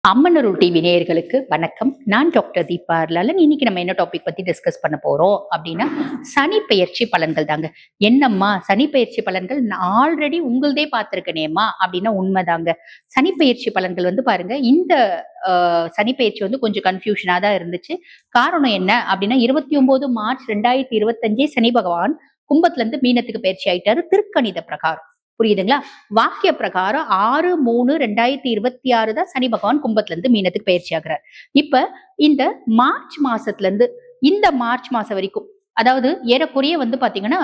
அம்மனருள் TV நேயர்களுக்கு வணக்கம். நான் டாக்டர் தீபா லலன். இன்னைக்கு நம்ம என்ன டாபிக் பத்தி டிஸ்கஸ் பண்ண போறோம் அப்படின்னா, சனி பெயர்ச்சி பலன்கள் தாங்க. என்னம்மா சனி பெயர்ச்சி பலன்கள் நான் ஆல்ரெடி உங்களதே பார்த்திருக்கேனேம்மா அப்படின்னா உண்மைதாங்க. சனி பெயர்ச்சி பலன்கள் வந்து பாருங்க, இந்த சனி பெயர்ச்சி வந்து கொஞ்சம் கன்ஃபியூஷனா தான் இருந்துச்சு. காரணம் என்ன அப்படின்னா 29 மார்ச் 2025 சனி பகவான் கும்பத்துல இருந்து மீனத்துக்கு பயிற்சி ஆயிட்டாரு திருக்கணித பிரகாரம். புரியுதுங்களா? வாக்கிய பிரகாரம் 6/3/2026 தான் சனி பகவான் கும்பத்துல இருந்து மீனத்துக்கு பயிற்சி ஆகிறார். இப்ப இந்த மார்ச் மாசத்துல இருந்து இந்த மார்ச் மாசம் வரைக்கும், அதாவது ஏறக்குறைய வந்து பாத்தீங்கன்னா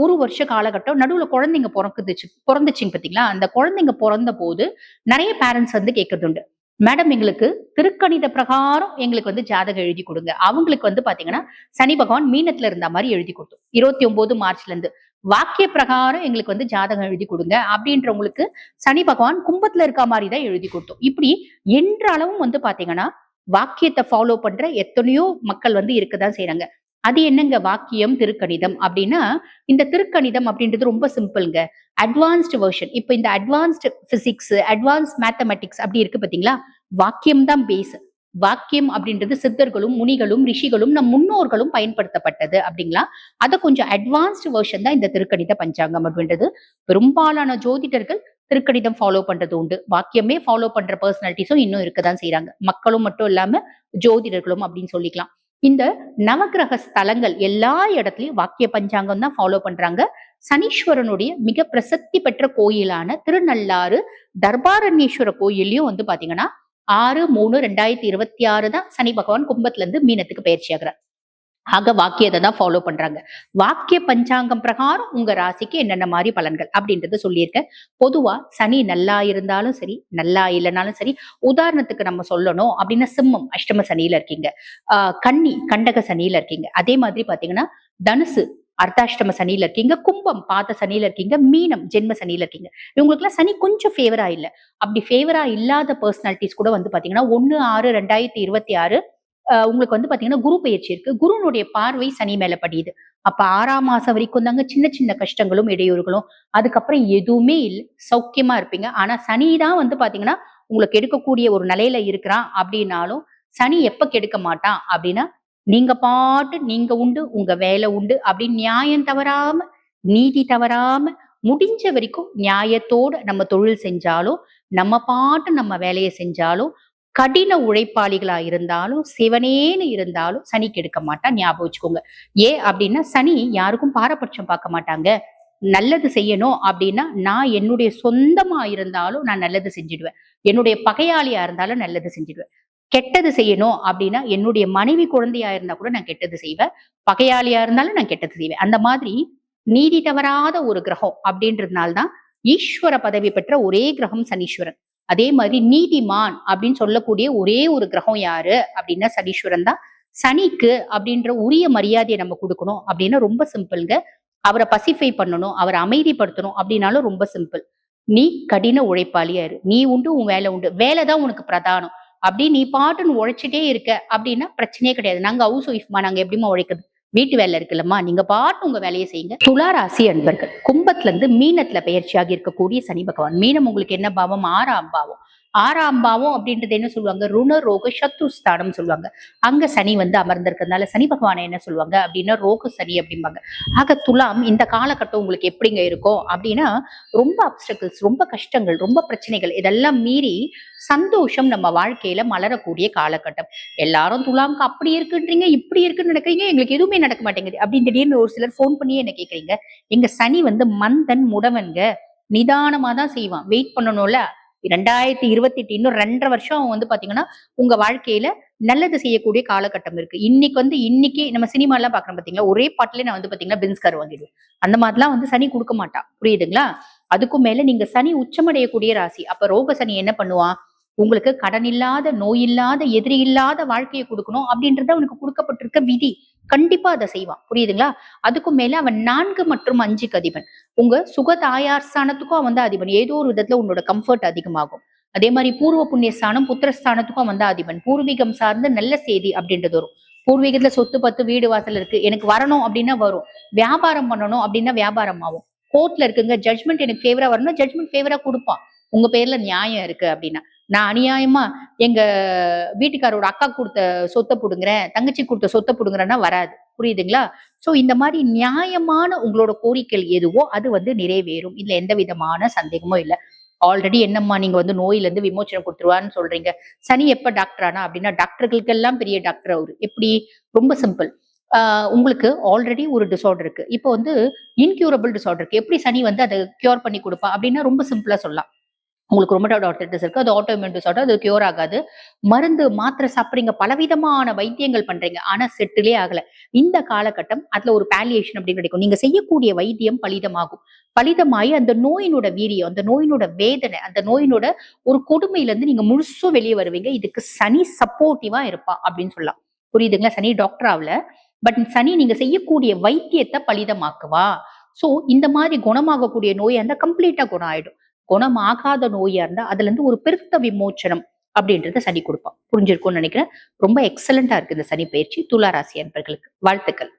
ஒரு வருஷ காலகட்டம் நடுவுல குழந்தைங்க பிறந்துச்சுங்க பாத்தீங்களா? அந்த குழந்தைங்க பிறந்த போது நிறைய பேரண்ட்ஸ் வந்து கேட்கறது உண்டு. மேடம் எங்களுக்கு திருக்கணித பிரகாரம் எங்களுக்கு வந்து ஜாதகம் எழுதி கொடுங்க. அவங்களுக்கு வந்து பாத்தீங்கன்னா சனி பகவான் மீனத்துல இருந்த மாதிரி எழுதி கொடுத்தோம் 29 மார்ச்ல இருந்து. வாக்கிய பிரகாரம் எங்களுக்கு வந்து ஜாதகம் எழுதி கொடுங்க அப்படின்றவங்களுக்கு சனி பகவான் கும்பத்துல இருக்க மாதிரி தான் எழுதி கொடுத்தோம். இப்படி என்றளவும் வந்து பாத்தீங்கன்னா வாக்கியத்தை ஃபாலோ பண்ற எத்தனையோ மக்கள் வந்து இருக்கதான் செய்யறாங்க. அது என்னங்க வாக்கியம் திருக்கணிதம் அப்படின்னா, இந்த திருக்கணிதம் அப்படின்றது ரொம்ப சிம்பிள்ங்க. Advanced version. இப்ப இந்த அட்வான்ஸ்டு பிசிக்ஸ், அட்வான்ஸ் மேத்தமெட்டிக்ஸ் அப்படி இருக்கு பாத்தீங்களா? வாக்கியம் தான் பேஸ். வாக்கியம் அப்படின்றது சித்தர்களும் முனிகளும் ரிஷிகளும் நம் முன்னோர்களும் பயன்படுத்தப்பட்டது அப்படிங்களா? அத கொஞ்சம் அட்வான்ஸ்டு வெர்ஷன் தான் இந்த திருக்கணித பஞ்சாங்கம் அப்படின்றது. பெரும்பாலான ஜோதிடர்கள் திருக்கணிதம் ஃபாலோ பண்றது உண்டு. வாக்கியமே ஃபாலோ பண்ற பர்சனாலிட்டிஸும் இன்னும் இருக்கதான் செய்யறாங்க. மக்களும் மட்டும் இல்லாம ஜோதிடர்களும் அப்படின்னு சொல்லிக்கலாம். இந்த நவகிரக ஸ்தலங்கள் எல்லா இடத்துலயும் வாக்கிய பஞ்சாங்கம் தான் ஃபாலோ பண்றாங்க. சனீஸ்வரனுடைய மிக பிரசித்தி பெற்ற கோயிலான திருநள்ளாறு தர்பாரண்யேஸ்வர கோயிலையும் வந்து பாத்தீங்கன்னா 6/3/2026 தான் சனி பகவான் கும்பத்துல இருந்து மீனத்துக்கு பயிற்சி ஆகிறார். ஆக வாக்கியத்தை தான் ஃபாலோ பண்றாங்க. வாக்கிய பஞ்சாங்கம் பிரகாரம் உங்க ராசிக்கு என்னென்ன மாதிரி பலன்கள் அப்படின்றத சொல்லியிருக்கேன். பொதுவா சனி நல்லா இருந்தாலும் சரி, நல்லா இல்லைனாலும் சரி, உதாரணத்துக்கு நம்ம சொல்லணும் அப்படின்னா சிம்மம் அஷ்டம சனியில இருக்கீங்க, கன்னி கண்டக சனியில இருக்கீங்க, அதே மாதிரி பாத்தீங்கன்னா தனுசு அர்த்தாஷ்டம சனியில இருக்கீங்க, கும்பம் பாத சனியில இருக்கீங்க, மீனம் ஜென்ம சனியில இருக்கீங்க. இவங்களுக்கு எல்லாம் சனி கொஞ்சம் ஃபேவரா இல்ல. அப்படி ஃபேவரா இல்லாத பர்சனாலிட்டிஸ் கூட வந்து பாத்தீங்கன்னா 1/6/2026 உங்களுக்கு வந்து பாத்தீங்கன்னா குரு பயிற்சி இருக்கு. குருனுடைய பார்வை சனி மேல படியுது. அப்ப 6ஆம் மாசம் வரைக்கும் தாங்க சின்ன சின்ன கஷ்டங்களும் இடையூறுகளும். அதுக்கப்புறம் எதுவுமே இல்லை, சௌக்கியமா இருப்பீங்க. ஆனா சனி தான் வந்து பாத்தீங்கன்னா உங்களுக்கு எடுக்கக்கூடிய ஒரு நிலையில இருக்கிறான் அப்படின்னாலும் சனி எப்ப கெடுக்க மாட்டான் அப்படின்னா, நீங்க பாட்டு நீங்க உண்டு உங்க வேலை உண்டு அப்படின்னு நியாயம் தவறாம நீதி தவறாம முடிஞ்ச வரைக்கும் நியாயத்தோட நம்ம தொழில் செஞ்சாலும், நம்ம பாட்டு நம்ம வேலையை செஞ்சாலும், கடின உழைப்பாளிகளா இருந்தாலும் சிவனேன்னு இருந்தாலும் சனி கெடுக்க மாட்டான். ஞாபகம் வச்சுக்கோங்க. ஏன் அப்படின்னா சனி யாருக்கும் பாரபட்சம் பார்க்க மாட்டாங்க. நல்லது செய்யணும் அப்படின்னா நான் என்னுடைய சொந்தமா இருந்தாலும் நான் நல்லது செஞ்சிடுவேன். என்னுடைய பகையாளியா இருந்தாலும் நல்லது செஞ்சிடுவேன். கெட்டது செய்யணும் அப்படின்னா என்னுடைய மனைவி குழந்தையா இருந்தா கூட நான் கெட்டது செய்வேன். பகையாளியா இருந்தாலும் நான் கெட்டது செய்வேன். அந்த மாதிரி நீதி தவறாத ஒரு கிரகம் அப்படின்றதுனால்தான் ஈஸ்வர பதவி பெற்ற ஒரே கிரகம் சனீஸ்வரன். அதே மாதிரி நீதிமான் அப்படின்னு சொல்லக்கூடிய ஒரே ஒரு கிரகம் யாரு அப்படின்னா சனீஸ்வரன் தான். சனிக்கு அப்படின்ற உரிய மரியாதையை நம்ம கொடுக்கணும் அப்படின்னா ரொம்ப சிம்பிள்ங்க. அவரை பசிஃபை பண்ணணும், அவரை அமைதிப்படுத்தணும் அப்படின்னாலும் ரொம்ப சிம்பிள். நீ கடின உழைப்பாளியா இரு. நீ உண்டு உன் வேலை உண்டு. வேலைதான் உனக்கு பிரதானம். அப்படி நீ பாட்டுன்னு உழைச்சிட்டே இருக்க அப்படின்னா பிரச்சனையே கிடையாது. நாங்க ஹவுஸ் ஒய்ஃப்மா, நாங்க எப்படிமா உழைக்கிறது? வீட்டு வேலை இருக்குல்லம்மா, நீங்க பாட்டு உங்க வேலையை செய்யுங்க. துலா ராசி அன்பர்கள், கும்பத்துல இருந்து மீனத்துல பெயர்ச்சியாகி இருக்கக்கூடிய சனி பகவான். மீனம் உங்களுக்கு என்ன பாவம்? 6ஆம் பாவம். 6ஆம் பாவம் அப்படின்றது என்ன சொல்லுவாங்க? ருண ரோக சத்ருஸ்தானம் சொல்லுவாங்க. அங்க சனி வந்து அமர்ந்திருக்கிறதுனால சனி பகவானை என்ன சொல்லுவாங்க அப்படின்னா ரோக சனி அப்படிம்பாங்க. ஆக துலாம் இந்த காலகட்டம் உங்களுக்கு எப்படிங்க இருக்கும் அப்படின்னா, ரொம்ப அப்டக்கிள்ஸ், ரொம்ப கஷ்டங்கள், ரொம்ப பிரச்சனைகள் இதெல்லாம் மீறி சந்தோஷம் நம்ம வாழ்க்கையில மலரக்கூடிய காலகட்டம். எல்லாரும் துலாம்க்கு அப்படி இருக்குன்றீங்க, இப்படி இருக்குன்னு நினைக்கிறீங்க, எங்களுக்கு எதுவுமே நடக்க மாட்டேங்குது அப்படின்னு திடீர்னு ஒரு சிலர் போன் பண்ணியே என்ன கேக்குறீங்க. எங்க சனி வந்து மந்தன் முடவன்க, நிதானமா தான் செய்வான், வெயிட் பண்ணணும்ல. 2028 இன்னும் 2.5 வருஷம் அவன் வந்து பாத்தீங்கன்னா உங்க வாழ்க்கையில நல்லது செய்யக்கூடிய காலகட்டம் இருக்கு. இன்னைக்கு நம்ம சினிமா எல்லாம் பாக்குறோம் பாத்தீங்களா, ஒரே பாட்டுல நான் வந்து பாத்தீங்கன்னா பென்ஸ் கார் வாங்கிடுவேன். அந்த மாதிரிலாம் வந்து சனி கொடுக்க மாட்டான். புரியுதுங்களா? அதுக்கும் மேல நீங்க சனி உச்சமடையக்கூடிய ராசி. அப்ப ரோக சனி என்ன பண்ணுவான்? உங்களுக்கு கடன் இல்லாத, நோய் இல்லாத, எதிரி இல்லாத வாழ்க்கையை கொடுக்கணும் அப்படின்றத அவனுக்கு கொடுக்கப்பட்டிருக்க விதி. கண்டிப்பா அதை செய்வான். புரியுதுங்களா? அதுக்கும் மேல அவன் 4 மற்றும் 5க்கு அதிபன். உங்க சுக தாயார் ஸ்தானத்துக்கும் அவன் தான் அதிபன். ஏதோ ஒரு விதத்துல உன்னோட கம்ஃபர்ட் அதிகமாகும். அதே மாதிரி பூர்வ புண்ணியஸ்தானம் புத்திரஸ்தானத்துக்கும் அவன் தான் அதிபன். பூர்வீகம் சார்ந்த நல்ல செய்தி அப்படின்றது வரும். பூர்வீகத்துல சொத்து பத்து வீடு வாசல் இருக்கு, எனக்கு வரணும் அப்படின்னா வரும். வியாபாரம் பண்ணணும் அப்படின்னா வியாபாரம் ஆகும். கோர்ட்ல இருக்குங்க, ஜட்மெண்ட் எனக்கு ஃபேவரா வரணும், ஜட்மெண்ட் ஃபேவரா கொடுப்பான். உங்க பேர்ல நியாயம் இருக்கு அப்படின்னா. நான் அநியாயமா எங்க வீட்டுக்காரோட அக்கா கொடுத்த சொத்தை புடுங்குறேன், தங்கச்சி கொடுத்த சொத்தை புடுங்குறேன்னா வராது. புரியுதுங்களா? சோ இந்த மாதிரி நியாயமான உங்களோட கோரிக்கைகள் எதுவோ அது வந்து நிறைவேறும். இதுல எந்த விதமான சந்தேகமும் இல்ல. ஆல்ரெடி என்னம்மா நீங்க வந்து நோயில இருந்து விமோச்சனம் கொடுத்துருவான்னு சொல்றீங்க. சனி எப்ப டாக்டர் ஆனா அப்படின்னா டாக்டர்களுக்கெல்லாம் பெரிய டாக்டர் அவரு. எப்படி? ரொம்ப சிம்பிள். உங்களுக்கு ஆல்ரெடி ஒரு டிஸார்டர் இருக்கு. இப்போ வந்து இன்க்யூரபிள் டிஸார்டர் இருக்கு. எப்படி சனி வந்து அத கியூர் பண்ணி குடுப்பா? அப்படின்னா ரொம்ப சிம்பிளா சொல்லலாம். உங்களுக்கு ருமட்டாய்டு ஆர்த்ரைட்டிஸ் இருக்கு. அது ஆட்டோஇம்யூன் டிஸார்டர். அது கியூர் ஆகாது. மருந்து, மாத்திரை சாப்பிடுறீங்க. பலவிதமான வைத்தியங்கள் பண்றீங்க. ஆனா செட்டிலே ஆகல. இந்த காலகட்டம் அதுல ஒரு பாலியேஷன் அப்படின்னு கிடைக்கும். நீங்க செய்யக்கூடிய வைத்தியம் பலிதமாகும். பலிதமாயி அந்த நோயினோட வீரியம், அந்த நோயினோட வேதனை, அந்த நோயினோட ஒரு கொடுமையில இருந்து நீங்க முழுசும் வெளியே வருவீங்க. இதுக்கு சனி சப்போர்ட்டிவா இருப்பா அப்படின்னு சொல்லலாம். புரியுதுங்களா? சனி டாக்டர் ஆவல. பட் சனி நீங்க செய்யக்கூடிய வைத்தியத்தை பலிதமாக்குவா. சோ இந்த மாதிரி குணமாகக்கூடிய நோய் அந்த கம்ப்ளீட்டா குணம் ஆயிடும். குணமாகாத நோயா இருந்தா அதுல இருந்து ஒரு பெருத்த விமோச்சனம் அப்படின்றத சனி கொடுப்பான். புரிஞ்சிருக்கும்னு நினைக்கிறேன். ரொம்ப எக்ஸலண்டா இருக்கு இந்த சனி பயிற்சி. துலா ராசி அன்பர்களுக்கு வாழ்த்துக்கள்.